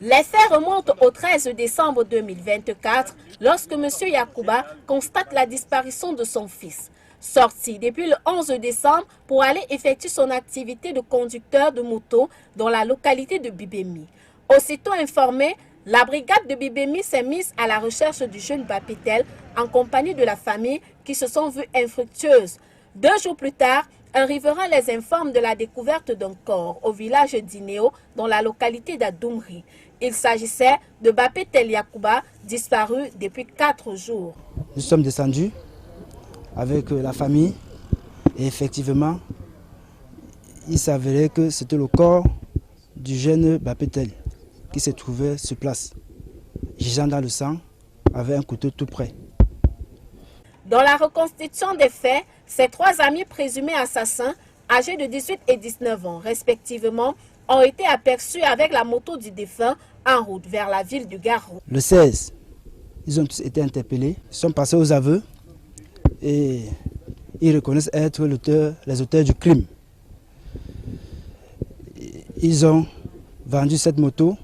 Les faits remontent au 13 décembre 2024 lorsque M. Yacouba constate la disparition de son fils. Sorti depuis le 11 décembre pour aller effectuer son activité de conducteur de moto dans la localité de Bibemi. Aussitôt informé, la brigade de Bibemi s'est mise à la recherche du jeune Bapétel en compagnie de la famille qui se sont vues infructueuses. 2 jours plus tard, un riverain les informe de la découverte d'un corps au village d'Inéo dans la localité d'Adoumri. Il s'agissait de Bapétel Yacouba, disparu depuis 4 jours. Nous sommes descendus avec la famille et effectivement, il s'avérait que c'était le corps du jeune Bapétel qui se trouvait sur place, gisant dans le sang, avec un couteau tout près. Dans la reconstitution des faits, ces 3 amis présumés assassins, âgés de 18 et 19 ans respectivement, ont été aperçus avec la moto du défunt en route vers la ville du Garou. Le 16, ils ont tous été interpellés, ils sont passés aux aveux et ils reconnaissent être les auteurs du crime. Ils ont vendu cette moto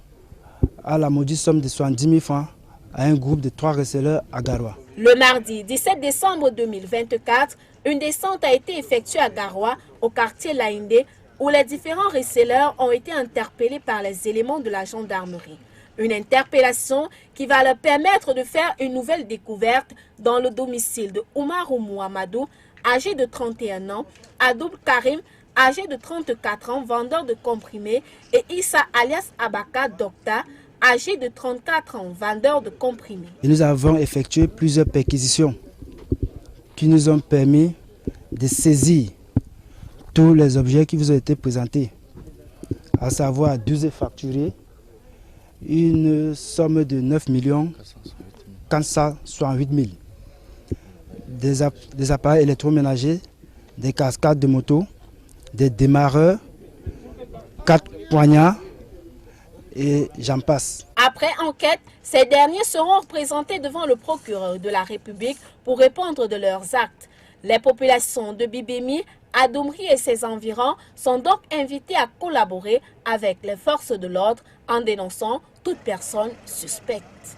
à la maudite somme de 70 000 francs à un groupe de 3 receleurs à Garoua. Le mardi 17 décembre 2024, une descente a été effectuée à Garoua, au quartier Laïndé, où les différents receleurs ont été interpellés par les éléments de la gendarmerie. Une interpellation qui va leur permettre de faire une nouvelle découverte dans le domicile de Oumarou Mouamadou, âgé de 31 ans, Adoub Karim, âgé de 34 ans, vendeur de comprimés, et Issa alias Abaka Dokta, âgé de 34 ans, vendeur de comprimés. Et nous avons effectué plusieurs perquisitions qui nous ont permis de saisir tous les objets qui vous ont été présentés, à savoir 12 facturés, une somme de 9 468 000, des appareils électroménagers, des cascades de moto, des démarreurs, 4 poignards et j'en passe. Après enquête, ces derniers seront représentés devant le procureur de la République pour répondre de leurs actes. Les populations de Bibemi, Adoumri et ses environs sont donc invitées à collaborer avec les forces de l'ordre en dénonçant toute personne suspecte.